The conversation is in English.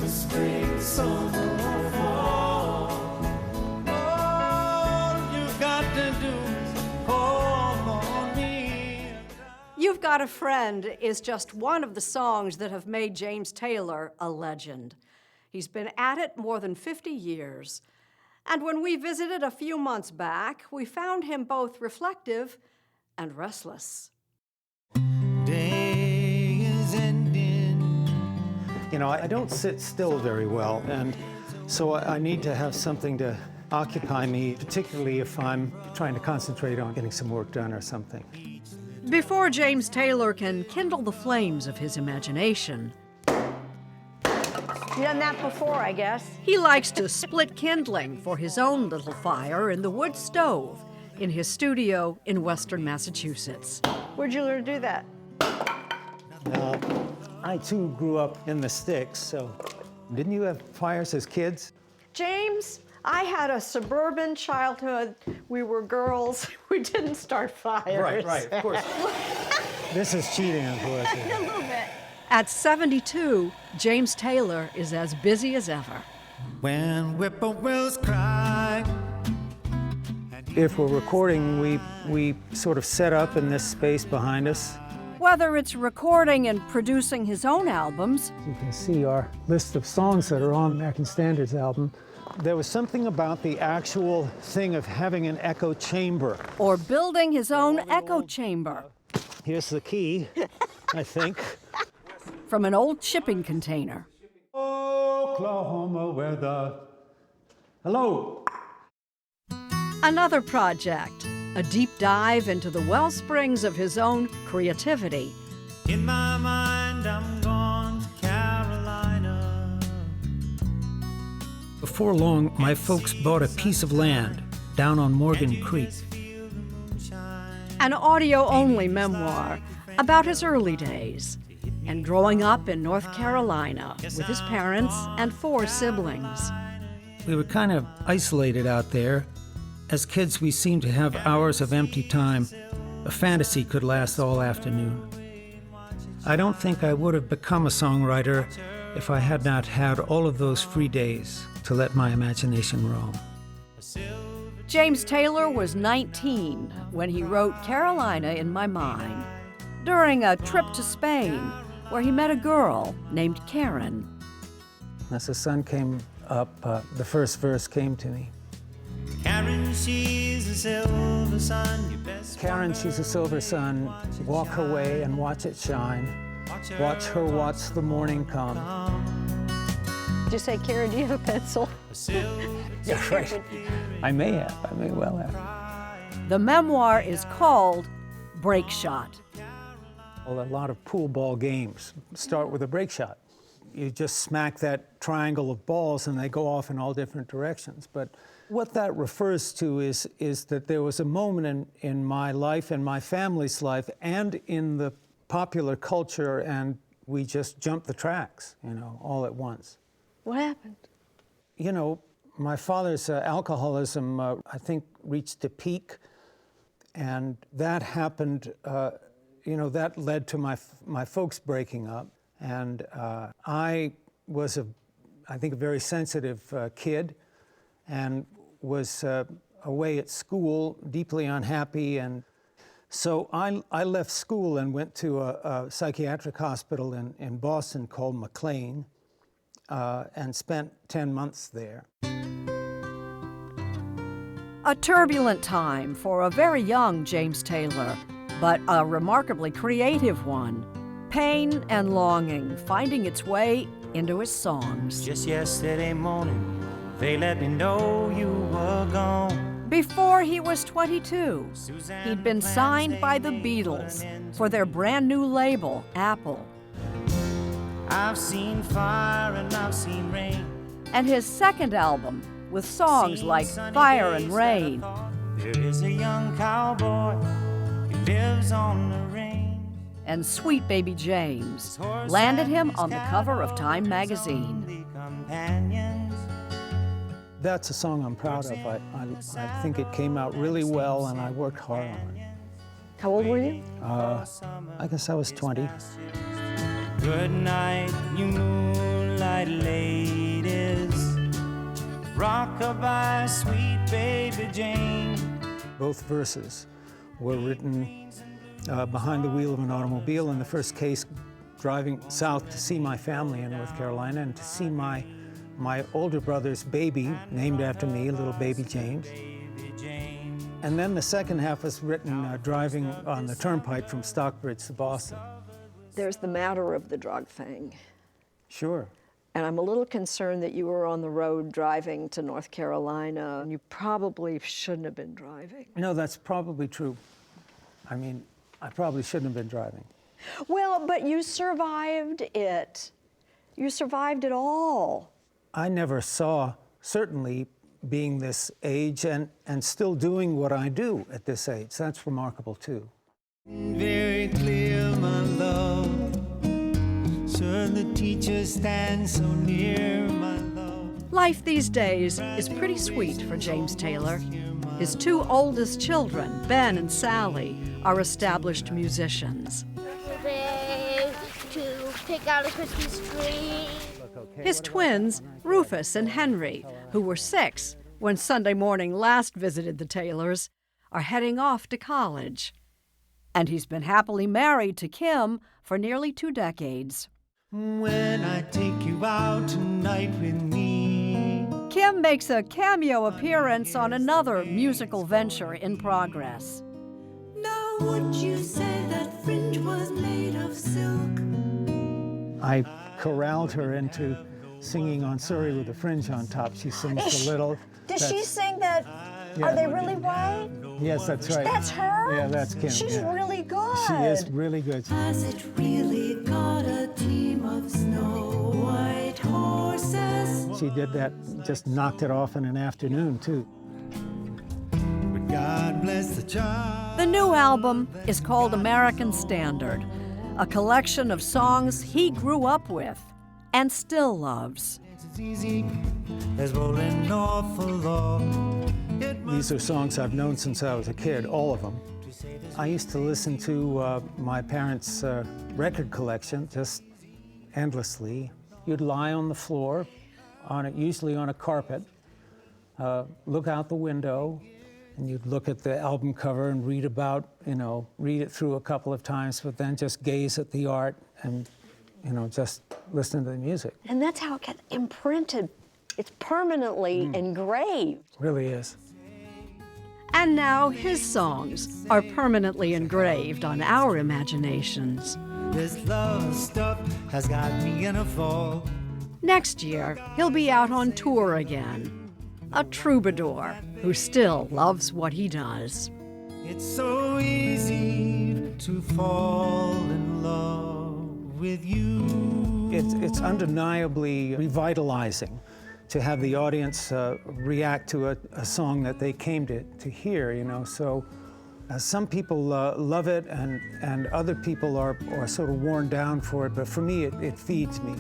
spring, summer, or fall. All you've got to do is call on me. You've Got a Friend is just one of the songs that have made James Taylor a legend. He's been at it more than 50 years. And when we visited a few months back, we found him both reflective and restless. Day is ending. You know, I don't sit still very well, and so I need to have something to occupy me, particularly if I'm trying to concentrate on getting some work done or something. Before James Taylor can kindle the flames of his imagination, You've done that before, I guess. he likes to split kindling for his own little fire in the wood stove in his studio in western Massachusetts. Where'd you learn to do that? I too grew up in the sticks, so didn't you have fires as kids? James, I had a suburban childhood. We were girls. We didn't start fires. Right, of course. This is cheating, of course. A little bit. At 72, James Taylor is as busy as ever. When whippoorwills cry. If we're recording, we sort of set up in this space behind us. Whether it's recording and producing his own albums, You can see our list of songs that are on the American Standards album. There was something about the actual thing of having an echo chamber. or building his own echo chamber Here's the key, I think. from an old shipping container. Oklahoma weather. Hello. Another project, a deep dive into the well springs of his own creativity. In my mind, I'm gone to Carolina. Before long, my folks bought a piece of land down on Morgan Creek. An audio-only memoir about his early days and growing up in North Carolina with his parents and 4 siblings. We were kind of isolated out there. As kids, we seemed to have hours of empty time. A fantasy could last all afternoon. I don't think I would have become a songwriter if I had not had all of those free days to let my imagination roam. James Taylor was 19 when he wrote Carolina in My Mind during a trip to Spain where he met a girl named Karen. As the sun came up, the first verse came to me. Karen, she's a silver sun. You best Karen, she's a silver sun. Walk her way and watch it shine. Watch her watch the morning come. Did you say, Karen, do you have a pencil? Yeah, right. I may well have. The memoir is called Break Shot. Well, a lot of pool ball games start with a break shot. You just smack that triangle of balls and they go off in all different directions. But what that refers to is that there was a moment in my life and my family's life and in the popular culture, and we just jumped the tracks, all at once. What happened? My father's alcoholism, I think, reached a peak, and that happened, that led to my folks breaking up. And I was, I think, a very sensitive kid, and was away at school, deeply unhappy. And so I left school and went to a psychiatric hospital in Boston called McLean, and spent 10 months there. A turbulent time for a very young James Taylor, but a remarkably creative one. Pain and longing finding its way into his songs. Just yesterday morning, they let me know you were gone. Before he was 22, he'd been signed by the Beatles for their brand new label, Apple. I've seen fire and I've seen rain. And his second album, with songs like Fire and Rain. There is a young cowboy who lives on the range. And Sweet Baby James landed him on the cover of Time magazine. That's a song I'm proud of. I think it came out really well, and I worked hard on it. How old were you? I guess I was 20. Good night, you moonlight lady. rock-a-bye, sweet baby Jane. Both verses were written behind the wheel of an automobile. In the first case, driving south to see my family in North Carolina and to see my older brother's baby, named after me, little baby James. And then the second half was written driving on the turnpike from Stockbridge to Boston. There's the matter of the drug thing. Sure. And I'm a little concerned that you were on the road driving to North Carolina, and you probably shouldn't have been driving. No, that's probably true. I mean, I probably shouldn't have been driving. Well, but you survived it. You survived it all. I never saw, certainly being this age and still doing what I do at this age. That's remarkable too. Very clear, my love. Sir, the teacher stands so near, my love. Life these days is pretty sweet for James Taylor. His two oldest children, Ben and Sally, are established musicians. To pick out a Christmas tree. His twins, Rufus and Henry, who were 6 when Sunday Morning last visited the Taylors, are heading off to college. And he's been happily married to Kim for nearly 2 decades. When I take you out tonight with me. Kim makes a cameo appearance on another musical venture in progress. Now would you say that fringe was made of silk? I corralled her into singing on Surrey with a Fringe on Top. She sings a little. Does she sing that? Yeah. Are they really white? Yes, that's right. That's her? Yeah, that's Kim. She's yeah. really good. She is really good. Has it really got a team of snow white horses? She did that, just knocked it off in an afternoon, too. But God bless the child. The new album is called American Standard, a collection of songs he grew up with and still loves. It's easy as rolling off a log. These are songs I've known since I was a kid, all of them. I used to listen to my parents' record collection just endlessly. You'd lie on the floor, usually on a carpet, look out the window, and you'd look at the album cover and read it through a couple of times, but then just gaze at the art and, just listen to the music. And that's how it gets imprinted. It's permanently engraved. Really is. And now his songs are permanently engraved on our imaginations. This love stuff has got me in a fall. Next year, he'll be out on tour again. A troubadour who still loves what he does. It's so easy to fall in love with you. It's undeniably revitalizing to have the audience react to a song that they came to hear, So some people love it and other people are sort of worn down for it, but for me, it feeds me.